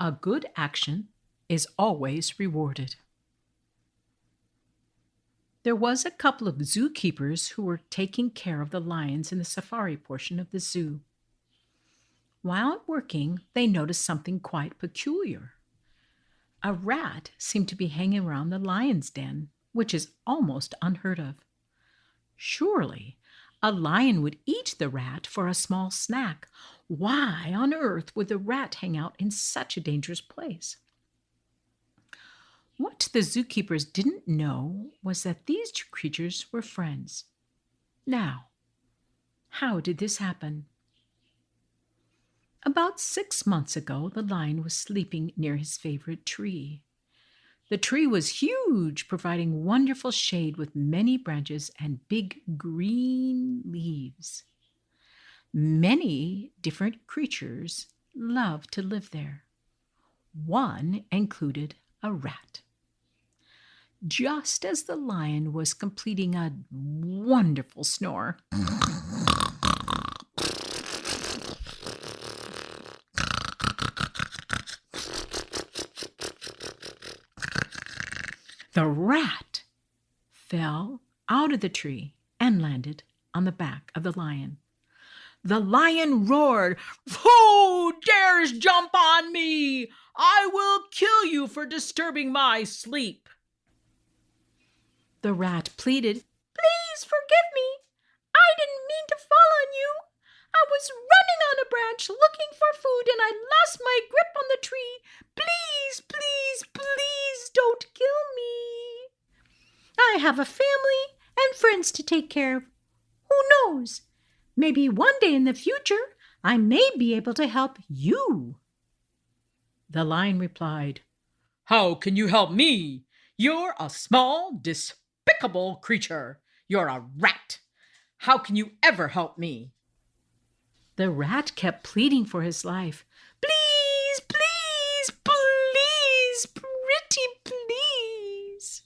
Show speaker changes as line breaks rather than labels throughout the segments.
A good action is always rewarded. There was a couple of zookeepers who were taking care of the lions in the safari portion of the zoo. While working, they noticed something quite peculiar. A rat seemed to be hanging around the lion's den, which is almost unheard of. Surely, a lion would eat the rat for a small snack. Why on earth would the rat hang out in such a dangerous place? What the zookeepers didn't know was that these two creatures were friends. Now, how did this happen? About 6 months ago, the lion was sleeping near his favorite tree. The tree was huge, providing wonderful shade with many branches and big green leaves. Many different creatures loved to live there. One included a rat. Just as the lion was completing a wonderful snore, the rat fell out of the tree and landed on the back of the lion. The lion roared, "Who dares jump on me? I will kill you for disturbing my sleep." The rat pleaded, "Please forgive me. I didn't mean to fall on you. I was running on a branch looking for food and I lost my grip on the tree. Please, please, please don't kill me. I have a family and friends to take care of. Who knows? Maybe one day in the future I may be able to help you." The lion replied, "How can you help me? You're a small, despicable creature. You're a rat. How can you ever help me?" The rat kept pleading for his life. "Please, please, please, pretty please."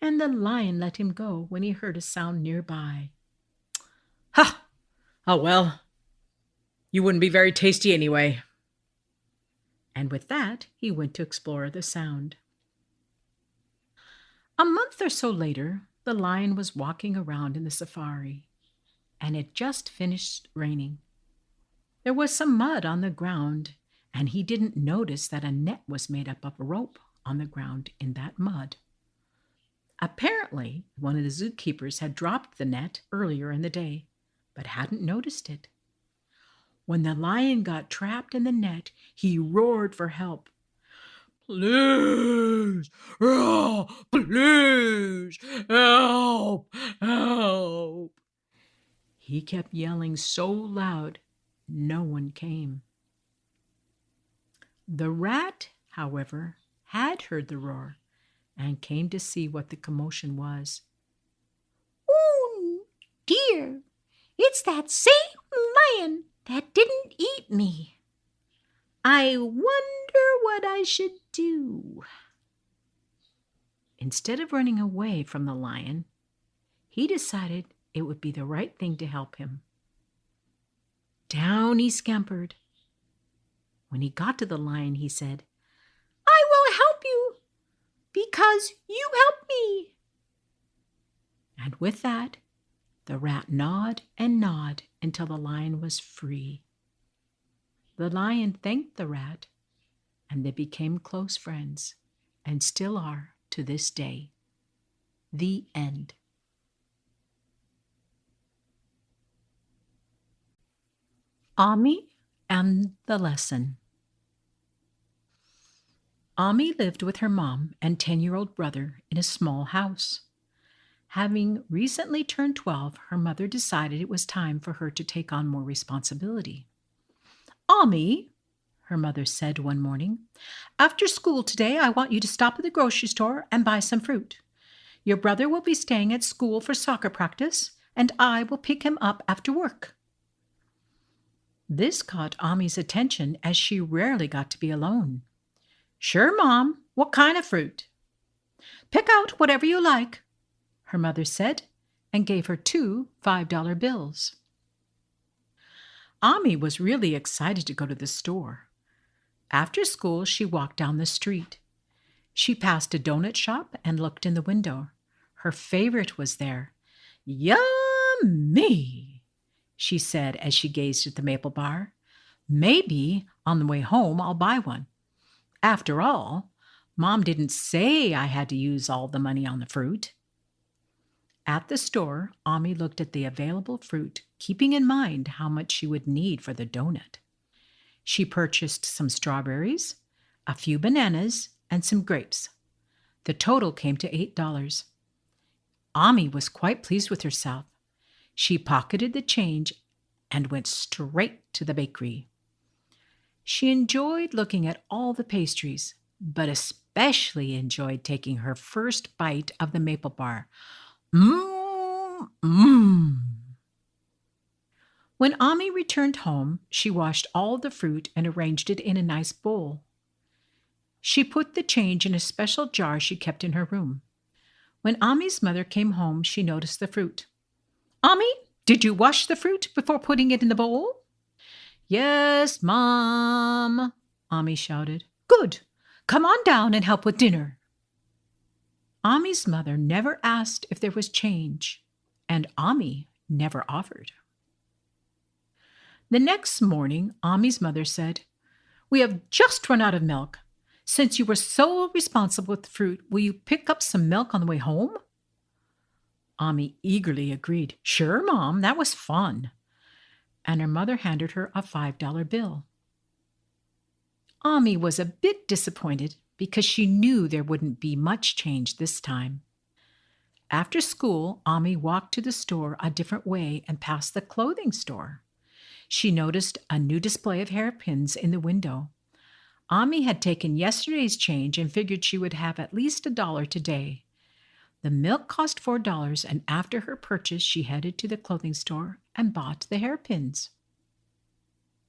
And the lion let him go when he heard a sound nearby. "Ha! Oh well, you wouldn't be very tasty anyway." And with that, he went to explore the sound. A month or so later, the lion was walking around in the safari, and it just finished raining. There was some mud on the ground, and he didn't notice that a net was made up of rope on the ground in that mud. Apparently, one of the zookeepers had dropped the net earlier in the day, but hadn't noticed it. When the lion got trapped in the net, he roared for help. "Please, please, help, help." He kept yelling so loud, no one came. The rat, however, had heard the roar and came to see what the commotion was. "Oh, dear, it's that same lion that didn't eat me. I wonder what I should do." Instead of running away from the lion, he decided it would be the right thing to help him. Down he scampered. When he got to the lion, he said, "I will help you because you helped me." And with that, the rat gnawed and gnawed until the lion was free. The lion thanked the rat, and they became close friends, and still are to this day. The end. Ami and the lesson. Ami lived with her mom and 10-year-old brother in a small house. Having recently turned 12, her mother decided it was time for her to take on more responsibility. "Ami," her mother said one morning, "after school today, I want you to stop at the grocery store and buy some fruit. Your brother will be staying at school for soccer practice, and I will pick him up after work." This caught Ami's attention as she rarely got to be alone. "Sure, Mom. What kind of fruit?" "Pick out whatever you like," her mother said, and gave her 2 $5 bills. Ami was really excited to go to the store. After school, she walked down the street. She passed a donut shop and looked in the window. Her favorite was there. "Yummy," she said as she gazed at the maple bar. "Maybe on the way home I'll buy one. After all, Mom didn't say I had to use all the money on the fruit." At the store, Ami looked at the available fruit, keeping in mind how much she would need for the donut. She purchased some strawberries, a few bananas, and some grapes. The total came to $8. Ami was quite pleased with herself. She pocketed the change and went straight to the bakery. She enjoyed looking at all the pastries, but especially enjoyed taking her first bite of the maple bar. Mmm, mmm. When Ami returned home, she washed all the fruit and arranged it in a nice bowl. She put the change in a special jar she kept in her room. When Ami's mother came home, she noticed the fruit. "Ami, did you wash the fruit before putting it in the bowl?" "Yes, Mom," Ami shouted. "Good. Come on down and help with dinner." Ami's mother never asked if there was change, and Ami never offered. The next morning, Ami's mother said, "We have just run out of milk. Since you were so responsible with the fruit, will you pick up some milk on the way home?" Ami eagerly agreed. "Sure, Mom, that was fun." And her mother handed her a $5 bill. Ami was a bit disappointed because she knew there wouldn't be much change this time. After school, Ami walked to the store a different way and past the clothing store. She noticed a new display of hairpins in the window. Ami had taken yesterday's change and figured she would have at least $1 today. The milk cost $4, and after her purchase, she headed to the clothing store and bought the hairpins.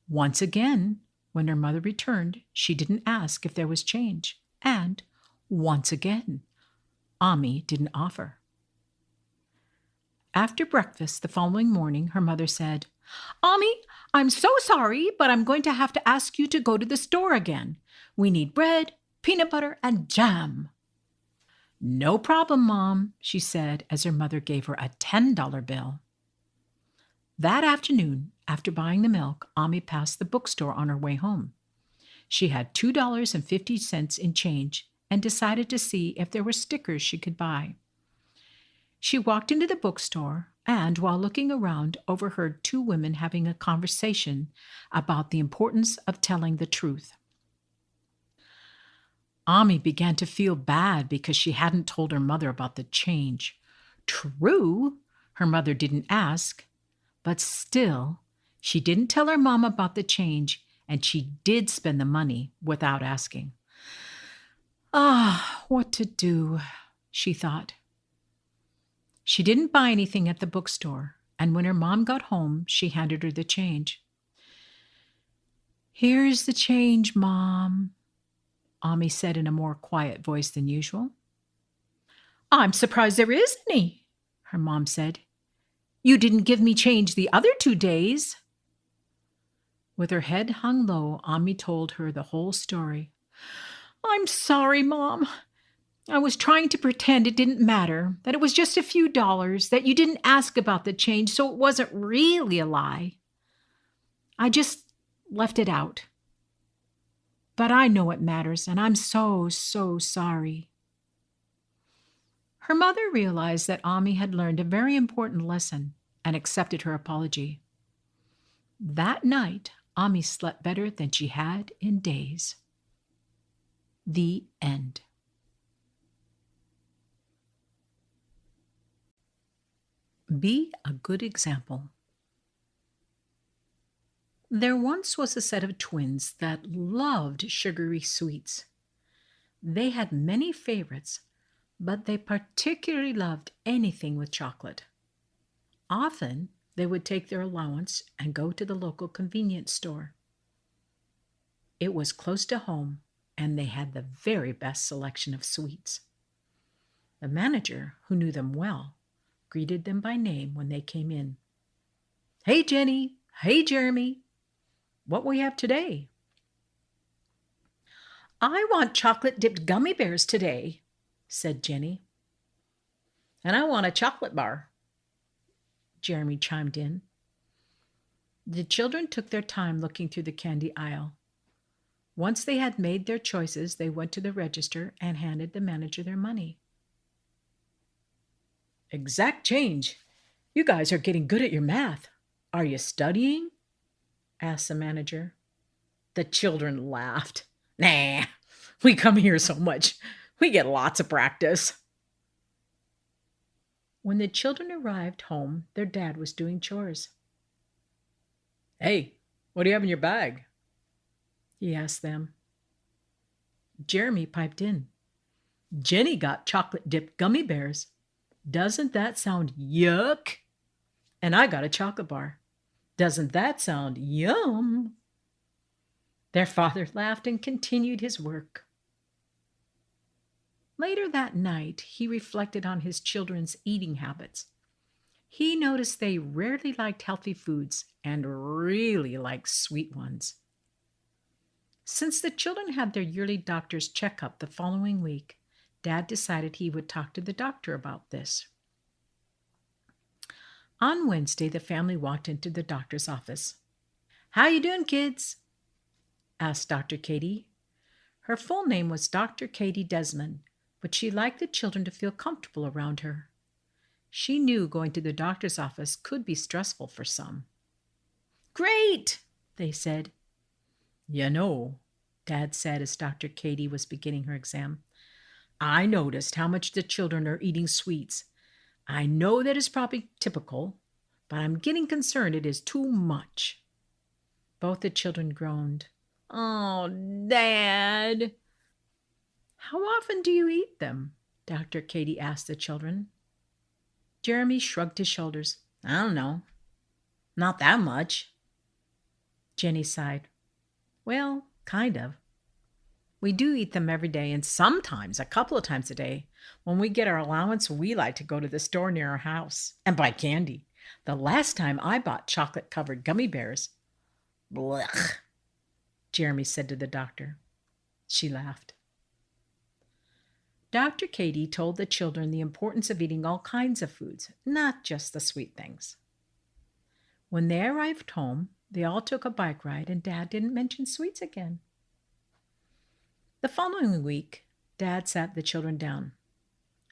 Once again, when her mother returned, she didn't ask if there was change. And once again, Ami didn't offer. After breakfast the following morning, her mother said, "Ami, I'm so sorry, but I'm going to have to ask you to go to the store again. We need bread, peanut butter, and jam." "No problem, Mom," she said as her mother gave her a $10 bill. That afternoon, after buying the milk, Ami passed the bookstore on her way home. She had $2.50 in change and decided to see if there were stickers she could buy. She walked into the bookstore and, while looking around, overheard two women having a conversation about the importance of telling the truth. Ami began to feel bad because she hadn't told her mother about the change. True, her mother didn't ask, but still, she didn't tell her mom about the change, and she did spend the money without asking. What to do, she thought. She didn't buy anything at the bookstore, and when her mom got home, she handed her the change. "Here's the change, Mom," Ami said in a more quiet voice than usual. "I'm surprised there is any," her mom said. "You didn't give me change the other 2 days." With her head hung low, Ami told her the whole story. "I'm sorry, Mom. I was trying to pretend it didn't matter, that it was just a few dollars, that you didn't ask about the change, so it wasn't really a lie. I just left it out. But I know it matters, and I'm so, so sorry." Her mother realized that Ami had learned a very important lesson and accepted her apology. That night, Ami slept better than she had in days. The end. Be a good example. There once was a set of twins that loved sugary sweets. They had many favorites, but they particularly loved anything with chocolate. Often, they would take their allowance and go to the local convenience store. It was close to home, and they had the very best selection of sweets. The manager, who knew them well, greeted them by name when they came in. "Hey, Jenny. Hey, Jeremy. What will we have today?" I want chocolate-dipped gummy bears today, said Jenny. And I want a chocolate bar, Jeremy chimed in. The children took their time looking through the candy aisle. Once they had made their choices, they went to the register and handed the manager their money. Exact change. You guys are getting good at your math. Are you studying? Asked the manager. The children laughed. Nah, we come here so much. We get lots of practice. When the children arrived home, their dad was doing chores. Hey, what do you have in your bag? He asked them. Jeremy piped in. Jenny got chocolate-dipped gummy bears. Doesn't that sound yuck? And I got a chocolate bar. Doesn't that sound yum? Their father laughed and continued his work. Later that night, he reflected on his children's eating habits. He noticed they rarely liked healthy foods and really liked sweet ones. Since the children had their yearly doctor's checkup the following week, Dad decided he would talk to the doctor about this. On Wednesday, the family walked into the doctor's office. How you doing, kids? Asked Dr. Katie. Her full name was Dr. Katie Desmond, but she liked the children to feel comfortable around her. She knew going to the doctor's office could be stressful for some. Great, they said. You know, Dad said as Dr. Katie was beginning her exam, I noticed how much the children are eating sweets. I know that is probably typical, but I'm getting concerned it is too much. Both the children groaned. Oh, Dad. How often do you eat them? Dr. Katie asked the children. Jeremy shrugged his shoulders. I don't know. Not that much. Jenny sighed. Well, kind of. We do eat them every day and sometimes a couple of times a day. When we get our allowance, we like to go to the store near our house and buy candy. The last time I bought chocolate-covered gummy bears. Blech, Jeremy said to the doctor. She laughed. Dr. Katie told the children the importance of eating all kinds of foods, not just the sweet things. When they arrived home, they all took a bike ride and Dad didn't mention sweets again. The following week, Dad sat the children down.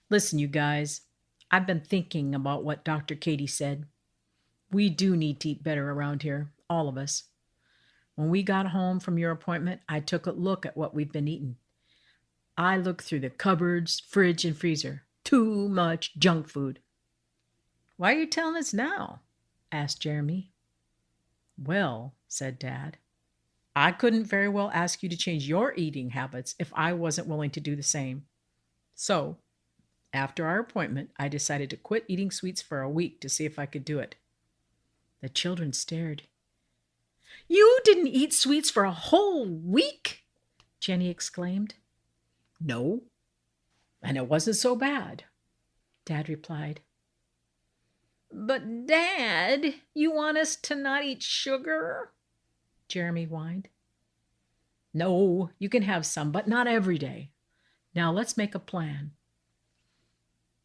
Listen, you guys, I've been thinking about what Dr. Katie said. We do need to eat better around here, all of us. When we got home from your appointment, I took a look at what we've been eating. I looked through the cupboards, fridge, and freezer. Too much junk food. Why are you telling us now? Asked Jeremy. Well, said Dad, I couldn't very well ask you to change your eating habits if I wasn't willing to do the same. So, after our appointment, I decided to quit eating sweets for a week to see if I could do it. The children stared. You didn't eat sweets for a whole week? Jenny exclaimed. No, and it wasn't so bad, Dad replied. But, Dad, you want us to not eat sugar? Jeremy whined. No, you can have some, but not every day. Now let's make a plan.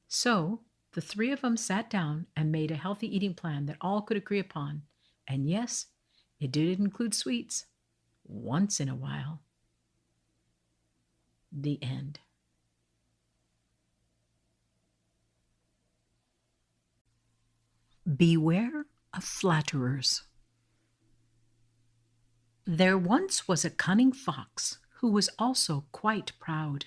So, the three of them sat down and made a healthy eating plan that all could agree upon. And yes, it did include sweets. Once in a while. The end. Beware of flatterers. There once was a cunning fox who was also quite proud.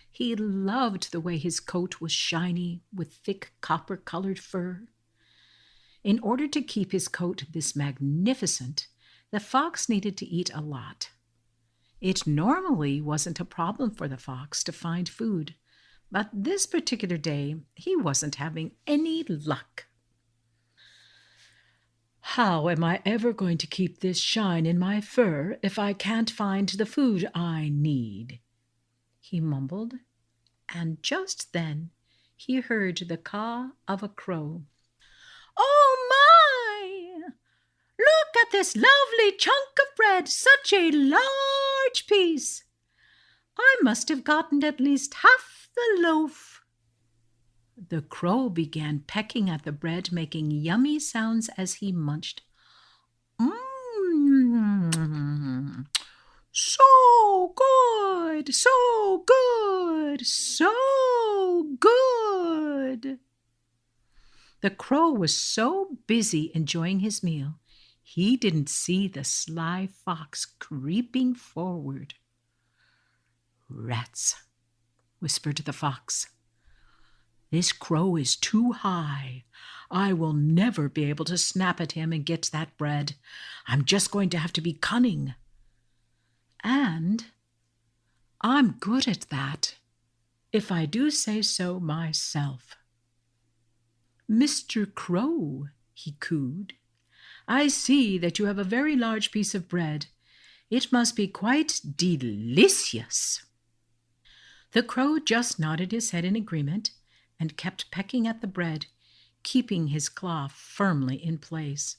He loved the way his coat was shiny with thick copper-colored fur. In order to keep his coat this magnificent, the fox needed to eat a lot. It normally wasn't a problem for the fox to find food, but this particular day he wasn't having any luck. How am I ever going to keep this shine in my fur if I can't find the food I need? He mumbled, and just then he heard the caw of a crow. Oh my! Look at this lovely chunk of bread, such a large piece. I must have gotten at least half the loaf." The crow began pecking at the bread, making yummy sounds as he munched. Mmm, so good, so good, so good. The crow was so busy enjoying his meal, he didn't see the sly fox creeping forward. "Rats," whispered the fox. "This crow is too high. I will never be able to snap at him and get that bread. I'm just going to have to be cunning. And I'm good at that, if I do say so myself." "Mr. Crow," he cooed, "I see that you have a very large piece of bread. It must be quite delicious." The crow just nodded his head in agreement and kept pecking at the bread, keeping his claw firmly in place.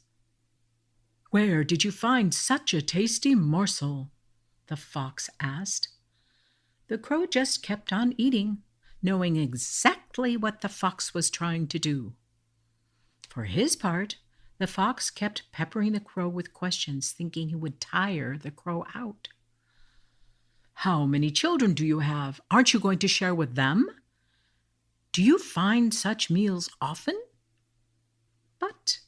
"Where did you find such a tasty morsel?" the fox asked. The crow just kept on eating, knowing exactly what the fox was trying to do. For his part, the fox kept peppering the crow with questions, thinking he would tire the crow out. "How many children do you have? Aren't you going to share with them? Do you find such meals often?" But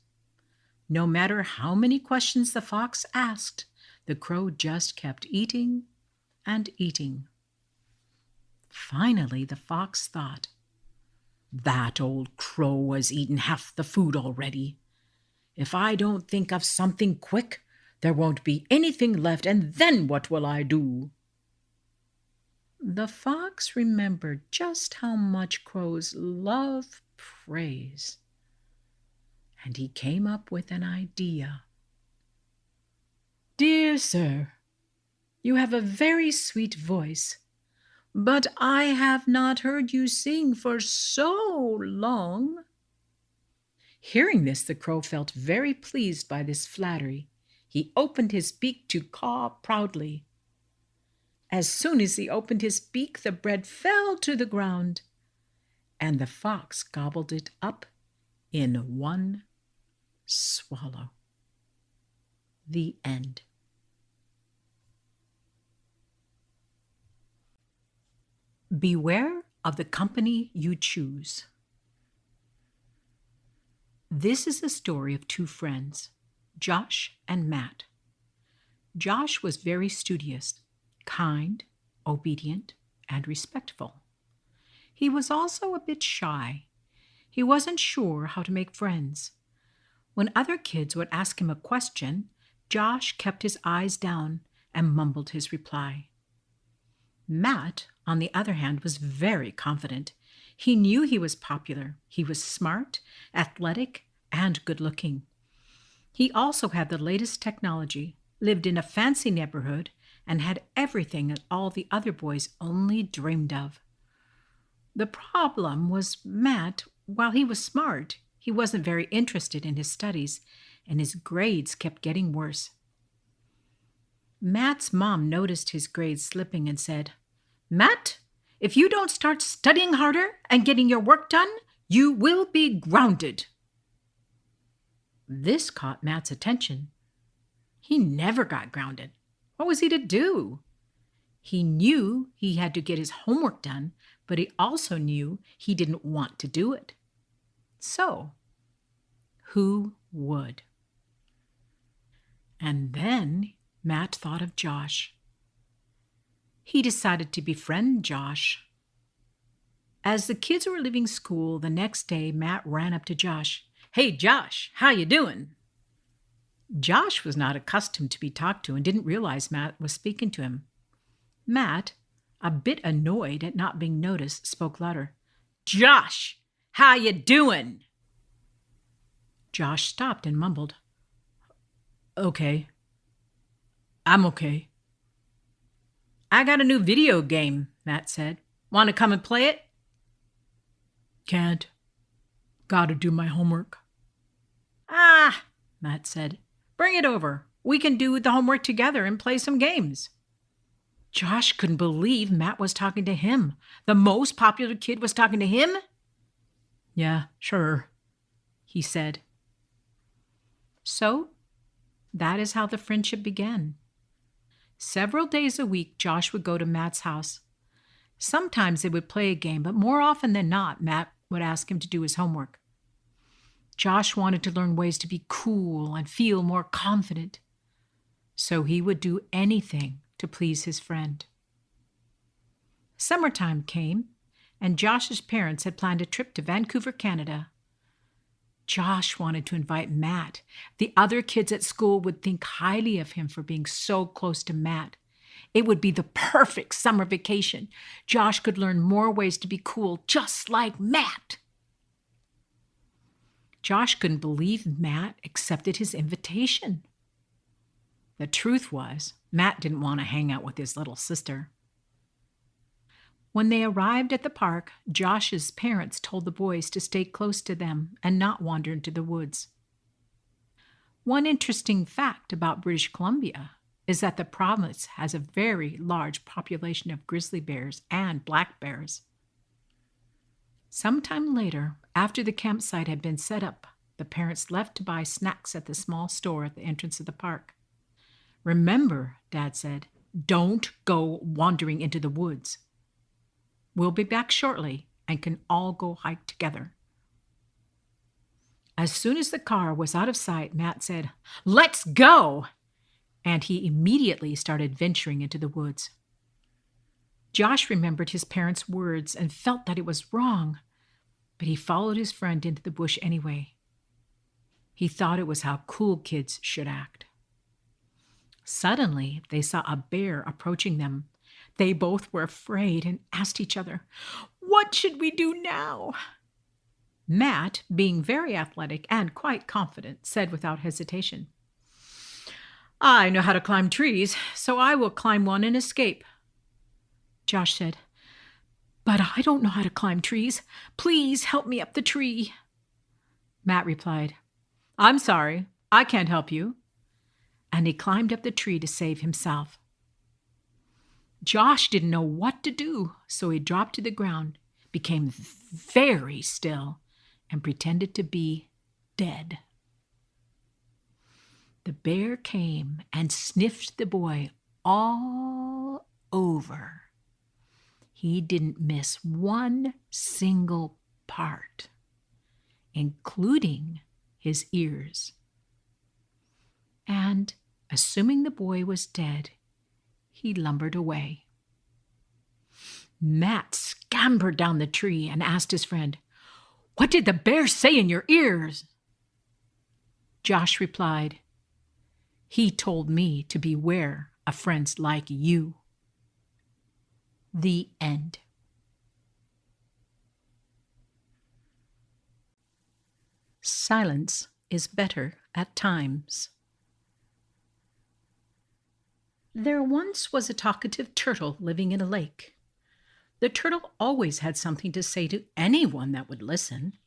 no matter how many questions the fox asked, the crow just kept eating and eating. Finally, the fox thought, "That old crow has eaten half the food already. If I don't think of something quick, there won't be anything left, and then what will I do?" The fox remembered just how much crows love praise, and he came up with an idea. "Dear sir, you have a very sweet voice, but I have not heard you sing for so long." Hearing this, the crow felt very pleased by this flattery. He opened his beak to caw proudly. As soon as he opened his beak, the bread fell to the ground, and the fox gobbled it up in one swallow. The end. Beware of the company you choose. This is a story of two friends, Josh and Matt. Josh was very studious, kind, obedient, and respectful. He was also a bit shy. He wasn't sure how to make friends. When other kids would ask him a question, Josh kept his eyes down and mumbled his reply. Matt, on the other hand, was very confident. He knew he was popular. He was smart, athletic, and good-looking. He also had the latest technology, lived in a fancy neighborhood, and had everything that all the other boys only dreamed of. The problem was Matt, while he was smart, he wasn't very interested in his studies, and his grades kept getting worse. Matt's mom noticed his grades slipping and said, "Matt, if you don't start studying harder and getting your work done, you will be grounded." This caught Matt's attention. He never got grounded. What was he to do? He knew he had to get his homework done, but he also knew he didn't want to do it. So, who would? And then Matt thought of Josh. He decided to befriend Josh. As the kids were leaving school the next day, Matt ran up to Josh. "Hey, Josh, how you doing?" Josh was not accustomed to be talked to and didn't realize Matt was speaking to him. Matt, a bit annoyed at not being noticed, spoke louder. "Josh, how you doing?" Josh stopped and mumbled, "Okay. I'm okay." "I got a new video game," Matt said. "Want to come and play it?" "Can't. Gotta do my homework." "Ah," Matt said. "Bring it over. We can do the homework together and play some games." Josh couldn't believe Matt was talking to him. The most popular kid was talking to him? Yeah, sure, he said. So, that is how the friendship began. Several days a week, Josh would go to Matt's house. Sometimes they would play a game, but more often than not, Matt would ask him to do his homework. Josh wanted to learn ways to be cool and feel more confident, so he would do anything to please his friend. Summertime came, and Josh's parents had planned a trip to Vancouver, Canada. Josh wanted to invite Matt. The other kids at school would think highly of him for being so close to Matt. It would be the perfect summer vacation. Josh could learn more ways to be cool, just like Matt. Josh couldn't believe Matt accepted his invitation. The truth was, Matt didn't want to hang out with his little sister. When they arrived at the park, Josh's parents told the boys to stay close to them and not wander into the woods. One interesting fact about British Columbia is that the province has a very large population of grizzly bears and black bears. Sometime later, after the campsite had been set up, the parents left to buy snacks at the small store at the entrance of the park. Remember, Dad said, don't go wandering into the woods. We'll be back shortly and can all go hike together. As soon as the car was out of sight, Matt said, "Let's go!" And he immediately started venturing into the woods. Josh remembered his parents' words and felt that it was wrong, but he followed his friend into the bush anyway. He thought it was how cool kids should act. Suddenly, they saw a bear approaching them. They both were afraid and asked each other, "What should we do now?" Matt, being very athletic and quite confident, said without hesitation, "I know how to climb trees, so I will climb one and escape." Josh said, "But I don't know how to climb trees. Please help me up the tree." Matt replied, "I'm sorry, I can't help you." And he climbed up the tree to save himself. Josh didn't know what to do, so he dropped to the ground, became very still, and pretended to be dead. The bear came and sniffed the boy all over. He didn't miss one single part, including his ears. And, assuming the boy was dead, he lumbered away. Matt scampered down the tree and asked his friend, "What did the bear say in your ears?" Josh replied, "He told me to beware of friends like you." The end. Silence is better at times. There once was a talkative turtle living in a lake. The turtle always had something to say to anyone that would listen.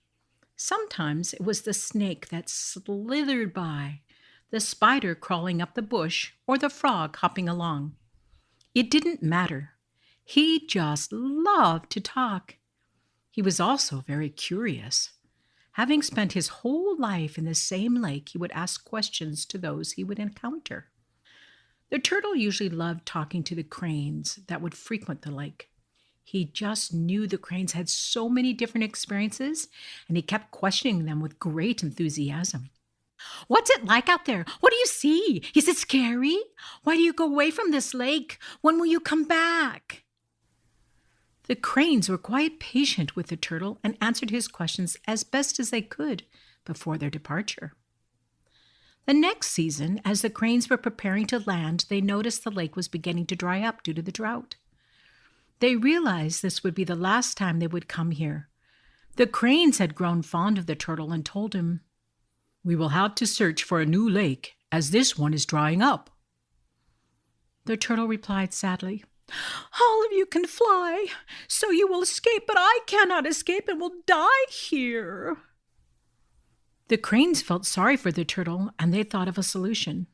Sometimes it was the snake that slithered by, the spider crawling up the bush, or the frog hopping along. It didn't matter. He just loved to talk. He was also very curious. Having spent his whole life in the same lake, he would ask questions to those he would encounter. The turtle usually loved talking to the cranes that would frequent the lake. He just knew the cranes had so many different experiences, and he kept questioning them with great enthusiasm. "What's it like out there? What do you see? Is it scary? Why do you go away from this lake? When will you come back?" The cranes were quite patient with the turtle and answered his questions as best as they could before their departure. The next season, as the cranes were preparing to land, they noticed the lake was beginning to dry up due to the drought. They realized this would be the last time they would come here. The cranes had grown fond of the turtle and told him, "We will have to search for a new lake, as this one is drying up." The turtle replied sadly, "All of you can fly, so you will escape, but I cannot escape and will die here." The cranes felt sorry for the turtle, and they thought of a solution.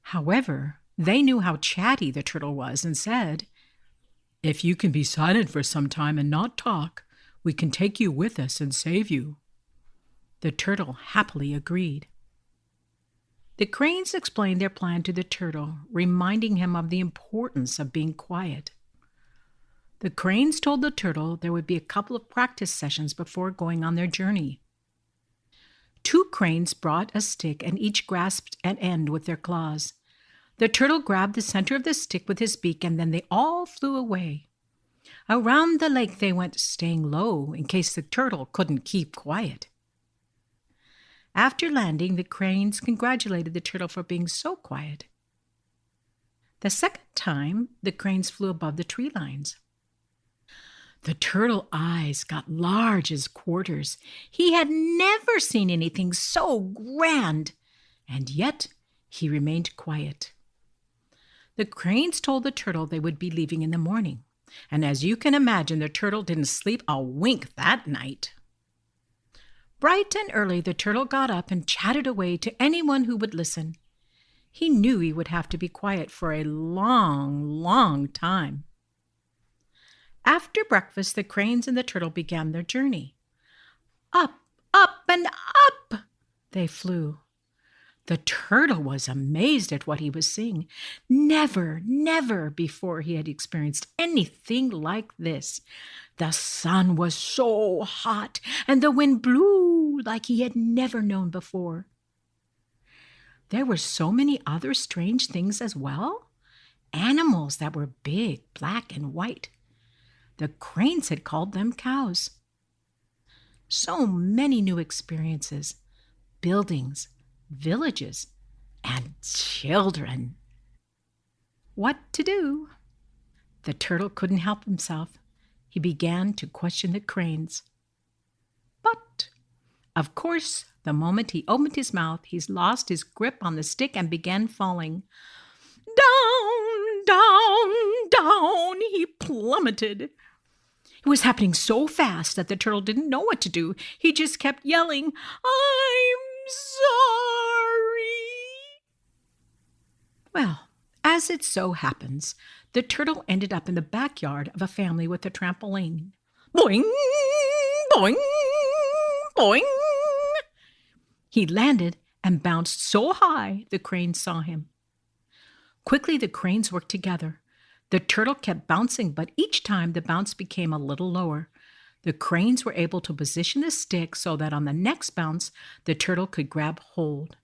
However, They knew how chatty the turtle was and said, "If you can be silent for some time and not talk, we can take you with us and save you." The turtle happily agreed. The cranes explained their plan to the turtle, reminding him of the importance of being quiet. The cranes told the turtle there would be a couple of practice sessions before going on their journey. 2 cranes brought a stick and each grasped an end with their claws. The turtle grabbed the center of the stick with his beak, and then they all flew away. Around the lake they went, staying low in case the turtle couldn't keep quiet. After landing, the cranes congratulated the turtle for being so quiet. The second time, the cranes flew above the tree lines. The turtle eyes got large as quarters. He had never seen anything so grand, and yet he remained quiet. The cranes told the turtle they would be leaving in the morning, and as you can imagine, the turtle didn't sleep a wink that night. Bright and early, the turtle got up and chatted away to anyone who would listen. He knew he would have to be quiet for a long, long time. After breakfast, the cranes and the turtle began their journey. Up, up, and up they flew. The turtle was amazed at what he was seeing. Never, never before he had experienced anything like this. The sun was so hot, and the wind blew like he had never known before. There were so many other strange things as well. Animals that were big, black, and white. The cranes had called them cows. So many new experiences, buildings, villages, and children. What to do? The turtle couldn't help himself. He began to question the cranes. But, of course, the moment he opened his mouth, he lost his grip on the stick and began falling. Down, down, down, he plummeted. It was happening so fast that the turtle didn't know what to do. He just kept yelling, "I'm sorry." Well, as it so happens, the turtle ended up in the backyard of a family with a trampoline. Boing, boing, boing. He landed and bounced so high the cranes saw him. Quickly, the cranes worked together. The turtle kept bouncing, but each time the bounce became a little lower. The cranes were able to position the stick so that on the next bounce, the turtle could grab hold.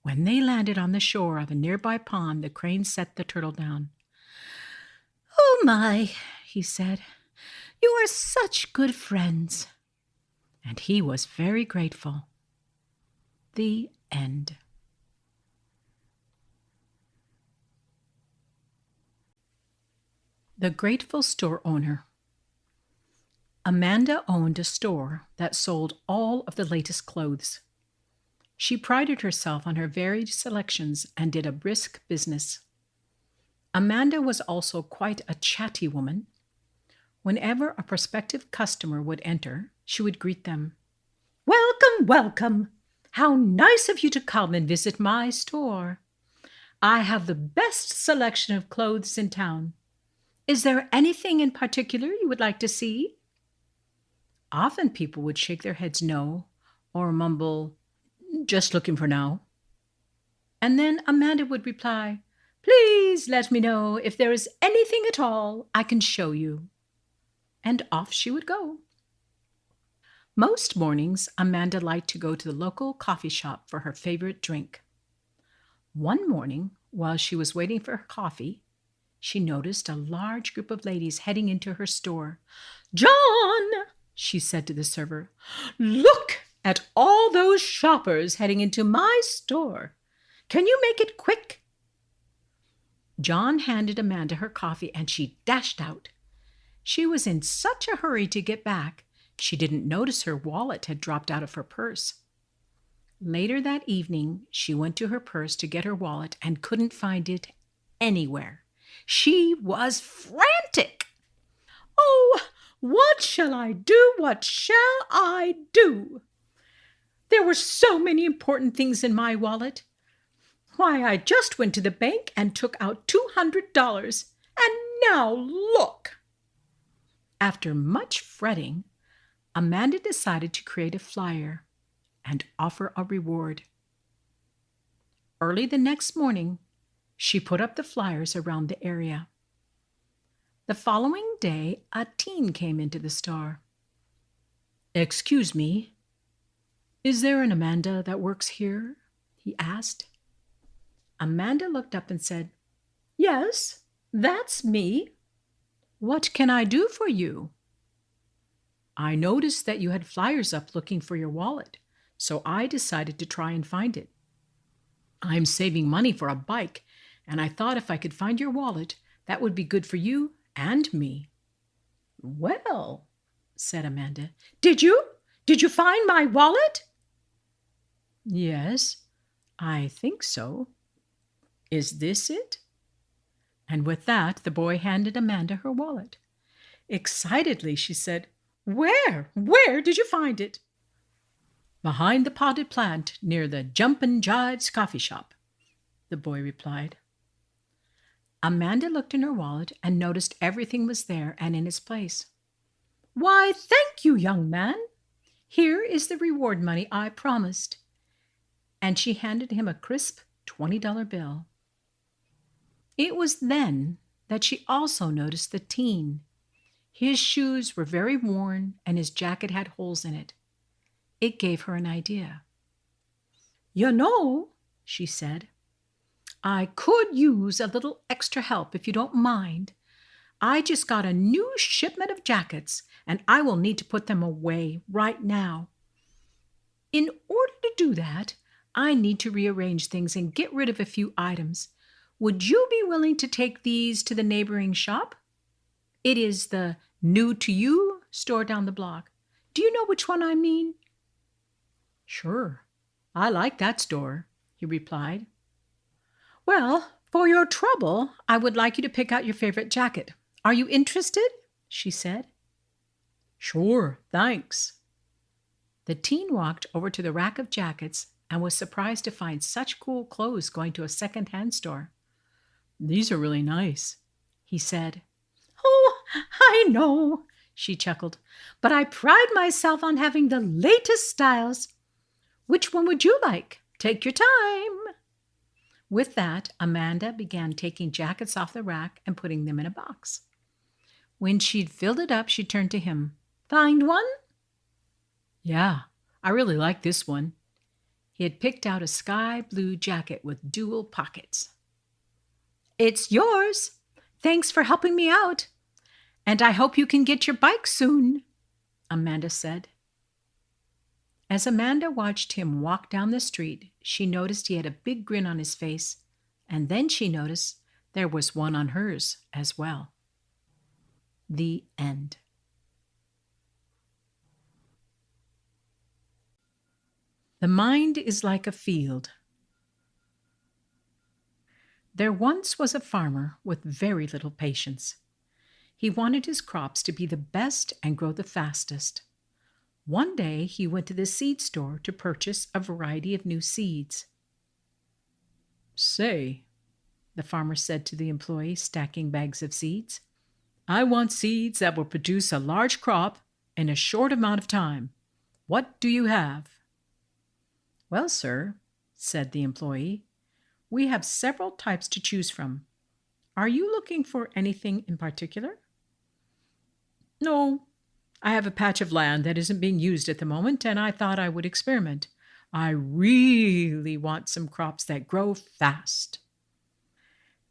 When they landed on the shore of a nearby pond, the cranes set the turtle down. "Oh my," he said, "you are such good friends." And he was very grateful. The end. The Grateful Store Owner. Amanda owned a store that sold all of the latest clothes. She prided herself on her varied selections and did a brisk business. Amanda was also quite a chatty woman. Whenever a prospective customer would enter, she would greet them. "Welcome, welcome! How nice of you to come and visit my store. I have the best selection of clothes in town. Is there anything in particular you would like to see?" Often people would shake their heads no, or mumble, "Just looking for now." And then Amanda would reply, "Please let me know if there is anything at all I can show you." And off she would go. Most mornings, Amanda liked to go to the local coffee shop for her favorite drink. One morning, while she was waiting for her coffee, she noticed a large group of ladies heading into her store. "John," she said to the server, "look at all those shoppers heading into my store. Can you make it quick?" John handed Amanda her coffee and she dashed out. She was in such a hurry to get back, she didn't notice her wallet had dropped out of her purse. Later that evening, she went to her purse to get her wallet and couldn't find it anywhere. She was frantic. "Oh, what shall I do? What shall I do? There were so many important things in my wallet. Why, I just went to the bank and took out $200, and now look!" After much fretting, Amanda decided to create a flyer and offer a reward. Early the next morning, she put up the flyers around the area. The following day, a teen came into the store. "Excuse me, is there an Amanda that works here?" he asked. Amanda looked up and said, "Yes, that's me. What can I do for you?" "I noticed that you had flyers up looking for your wallet, so I decided to try and find it. I'm saving money for a bike, and I thought if I could find your wallet, that would be good for you and me." "Well," said Amanda, Did you find my wallet?" "Yes, I think so. Is this it?" And with that, the boy handed Amanda her wallet. Excitedly, she said, Where did you find it?" "Behind the potted plant near the Jumpin' Jives coffee shop," the boy replied. Amanda looked in her wallet and noticed everything was there and in its place. "Why, thank you, young man. Here is the reward money I promised." And she handed him a crisp $20 bill. It was then that she also noticed the teen. His shoes were very worn and his jacket had holes in it. It gave her an idea. "You know," she said, "I could use a little extra help if you don't mind. I just got a new shipment of jackets and I will need to put them away right now. In order to do that, I need to rearrange things and get rid of a few items. Would you be willing to take these to the neighboring shop? It is the New to You store down the block. Do you know which one I mean?" "Sure, I like that store," he replied. "Well, for your trouble, I would like you to pick out your favorite jacket. Are you interested?" she said. "Sure, thanks." The teen walked over to the rack of jackets and was surprised to find such cool clothes going to a second-hand store. "These are really nice," he said. "Oh, I know," she chuckled, "but I pride myself on having the latest styles. Which one would you like? Take your time." With that, Amanda began taking jackets off the rack and putting them in a box. When she'd filled it up, she turned to him. "Find one?" "Yeah, I really like this one." He had picked out a sky blue jacket with dual pockets. "It's yours. Thanks for helping me out. And I hope you can get your bike soon," Amanda said. As Amanda watched him walk down the street, she noticed he had a big grin on his face, and then she noticed there was one on hers as well. The end. The mind is like a field. There once was a farmer with very little patience. He wanted his crops to be the best and grow the fastest. One day he went to the seed store to purchase a variety of new seeds. "Say," the farmer said to the employee stacking bags of seeds, "I want seeds that will produce a large crop in a short amount of time. What do you have?" "Well, sir," said the employee, "we have several types to choose from. Are you looking for anything in particular?" "No, I have a patch of land that isn't being used at the moment, and I thought I would experiment. I really want some crops that grow fast."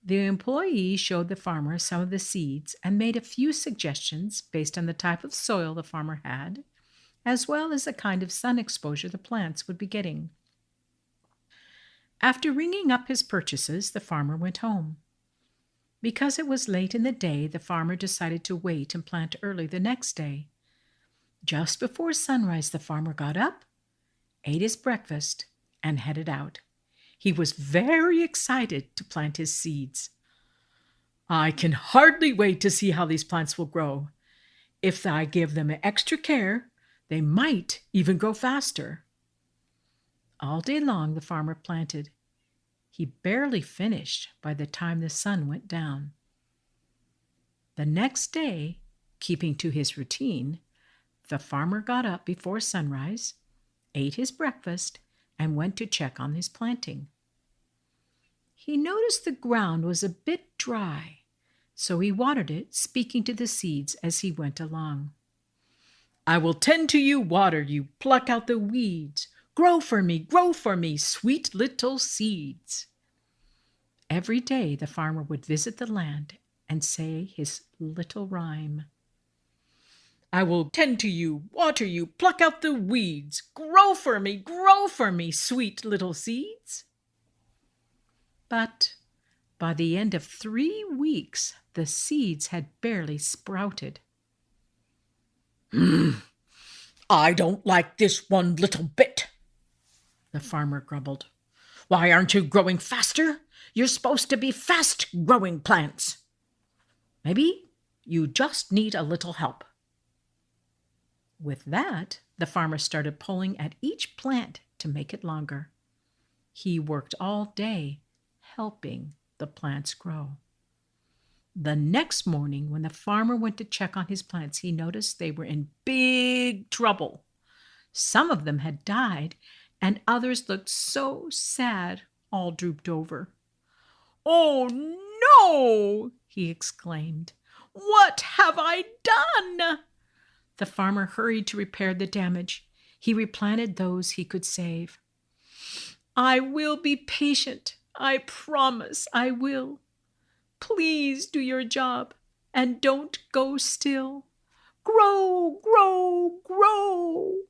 The employee showed the farmer some of the seeds and made a few suggestions based on the type of soil the farmer had, as well as the kind of sun exposure the plants would be getting. After ringing up his purchases, the farmer went home. Because it was late in the day, the farmer decided to wait and plant early the next day. Just before sunrise, the farmer got up, ate his breakfast, and headed out. He was very excited to plant his seeds. "I can hardly wait to see how these plants will grow. If I give them extra care, they might even grow faster." All day long the farmer planted. He barely finished by the time the sun went down. The next day, keeping to his routine, the farmer got up before sunrise, ate his breakfast, and went to check on his planting. He noticed the ground was a bit dry, so he watered it, speaking to the seeds as he went along. "I will tend to you, water you, pluck out the weeds. Grow for me, sweet little seeds." Every day the farmer would visit the land and say his little rhyme. "I will tend to you, water you, pluck out the weeds. Grow for me, sweet little seeds." But by the end of 3 weeks, the seeds had barely sprouted. "I don't like this one little bit," the farmer grumbled. "Why aren't you growing faster? You're supposed to be fast-growing plants. Maybe you just need a little help." With that, the farmer started pulling at each plant to make it longer. He worked all day, helping the plants grow. The next morning, when the farmer went to check on his plants, he noticed they were in big trouble. Some of them had died, and others looked so sad, all drooped over. "Oh no!" he exclaimed. "What have I done?" The farmer hurried to repair the damage. He replanted those he could save. "I will be patient. I promise I will. Please do your job and don't go still. Grow, grow, grow."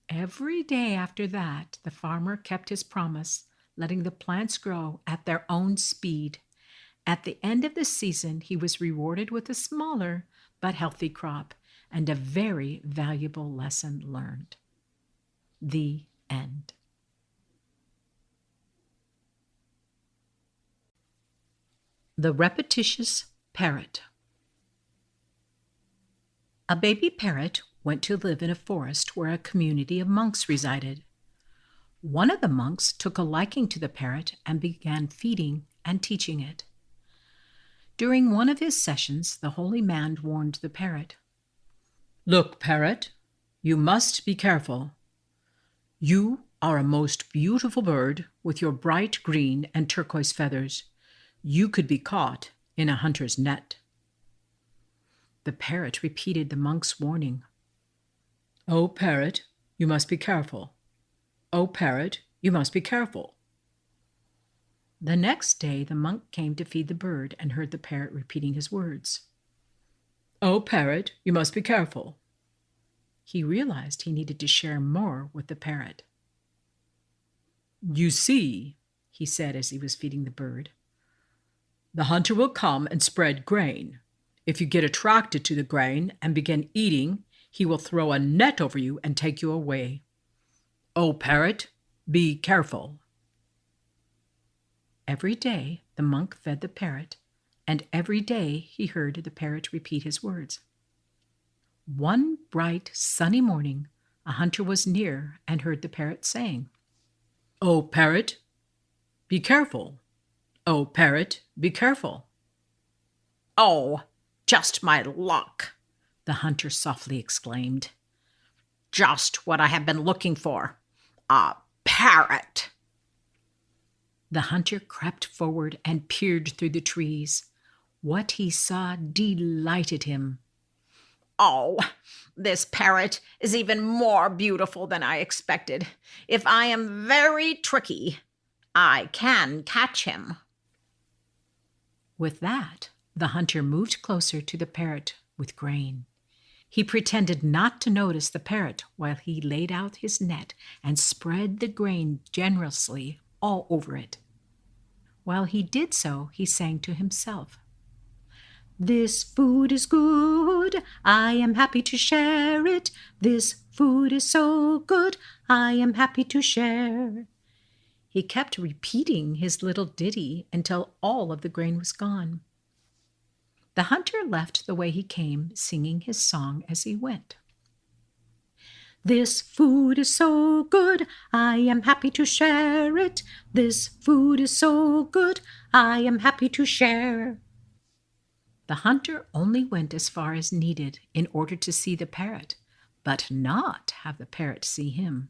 Every day after that, the farmer kept his promise, letting the plants grow at their own speed. At the end of the season, he was rewarded with a smaller but healthy crop and a very valuable lesson learned. The end. The Repetitious Parrot. A baby parrot went to live in a forest where a community of monks resided. One of the monks took a liking to the parrot and began feeding and teaching it. During one of his sessions, the holy man warned the parrot, "Look, parrot, you must be careful. You are a most beautiful bird with your bright green and turquoise feathers. You could be caught in a hunter's net." The parrot repeated the monk's warning. "Oh, parrot, you must be careful. Oh, parrot, you must be careful." The next day, the monk came to feed the bird and heard the parrot repeating his words. "Oh, parrot, you must be careful." He realized he needed to share more with the parrot. "You see," he said as he was feeding the bird, "the hunter will come and spread grain. If you get attracted to the grain and begin eating, he will throw a net over you and take you away. Oh, parrot, be careful." Every day the monk fed the parrot, and every day he heard the parrot repeat his words. One bright, sunny morning, a hunter was near and heard the parrot saying, "Oh, parrot, be careful. Oh, parrot, be careful." "Oh, just my luck," the hunter softly exclaimed. "Just what I have been looking for. A parrot." The hunter crept forward and peered through the trees. What he saw delighted him. "Oh, this parrot is even more beautiful than I expected. If I am very tricky, I can catch him." With that, the hunter moved closer to the parrot with grain. He pretended not to notice the parrot while he laid out his net and spread the grain generously all over it. While he did so, he sang to himself, "This food is good, I am happy to share it. This food is so good, I am happy to share." He kept repeating his little ditty until all of the grain was gone. The hunter left the way he came, singing his song as he went. This food is so good, I am happy to share it. This food is so good, I am happy to share. The hunter only went as far as needed in order to see the parrot, but not have the parrot see him.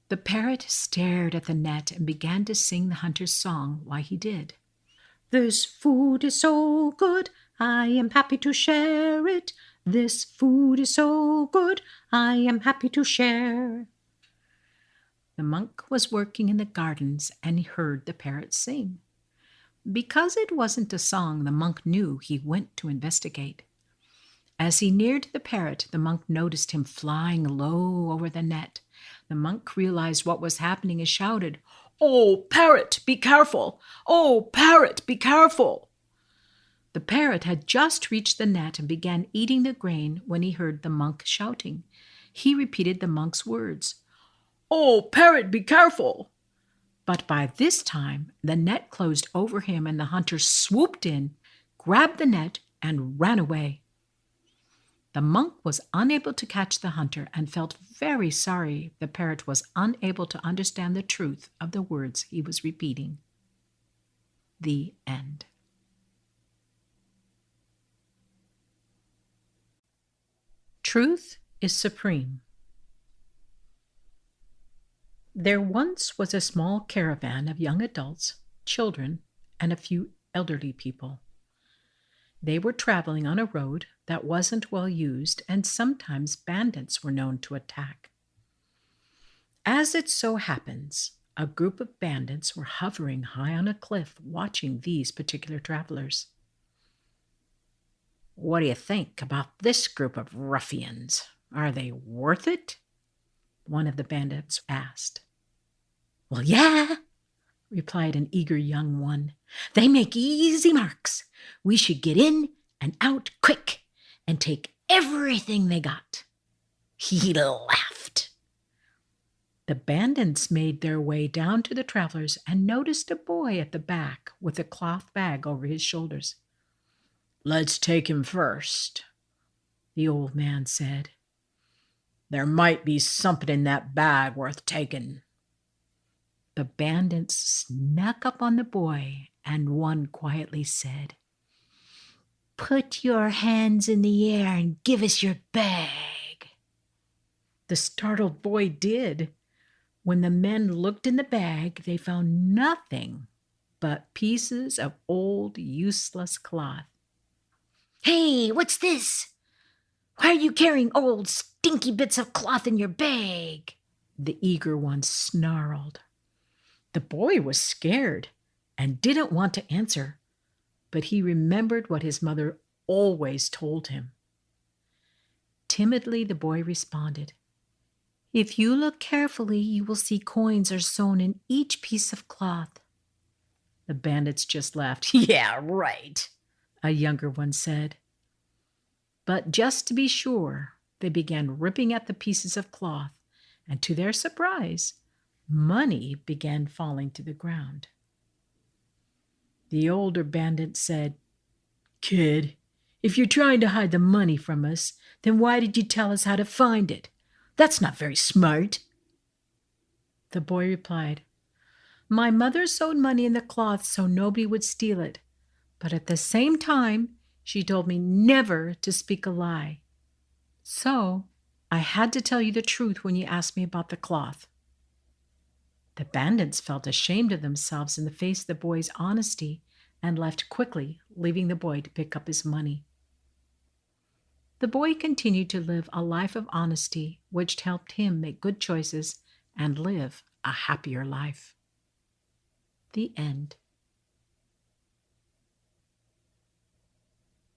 The parrot stared at the net and began to sing the hunter's song while he did. This food is so good, I am happy to share it. This food is so good, I am happy to share. The monk was working in the gardens and he heard the parrot sing. Because it wasn't a song the monk knew, he went to investigate. As he neared the parrot, the monk noticed him flying low over the net. The monk realized what was happening and shouted, "Oh, parrot, be careful! Oh, parrot, be careful!" The parrot had just reached the net and began eating the grain when he heard the monk shouting. He repeated the monk's words, "Oh, parrot, be careful!" But by this time, the net closed over him and the hunter swooped in, grabbed the net, and ran away. The monk was unable to catch the hunter and felt very sorry the parrot was unable to understand the truth of the words he was repeating. The end. Truth is supreme. There once was a small caravan of young adults, children, and a few elderly people. They were traveling on a road that wasn't well used, and sometimes bandits were known to attack. As it so happens, a group of bandits were hovering high on a cliff watching these particular travelers. "What do you think about this group of ruffians? Are they worth it?" one of the bandits asked. "Well, yeah," replied an eager young one. "They make easy marks. We should get in and out quick and take everything they got." He laughed. The bandits made their way down to the travelers and noticed a boy at the back with a cloth bag over his shoulders. "Let's take him first," the old man said. "There might be something in that bag worth taking." The bandits snuck up on the boy, and one quietly said, "Put your hands in the air and give us your bag." The startled boy did. When the men looked in the bag, they found nothing but pieces of old, useless cloth. "Hey, what's this? Why are you carrying old, stinky bits of cloth in your bag?" the eager one snarled. The boy was scared and didn't want to answer, but he remembered what his mother always told him. Timidly, the boy responded, "If you look carefully, you will see coins are sewn in each piece of cloth." The bandits just laughed. "Yeah, right," a younger one said. But just to be sure, they began ripping at the pieces of cloth, and to their surprise, money began falling to the ground. The older bandit said, "Kid, if you're trying to hide the money from us, then why did you tell us how to find it? That's not very smart." The boy replied, "My mother sewed money in the cloth so nobody would steal it, but at the same time, she told me never to speak a lie. So I had to tell you the truth when you asked me about the cloth." The bandits felt ashamed of themselves in the face of the boy's honesty and left quickly, leaving the boy to pick up his money. The boy continued to live a life of honesty, which helped him make good choices and live a happier life. The end.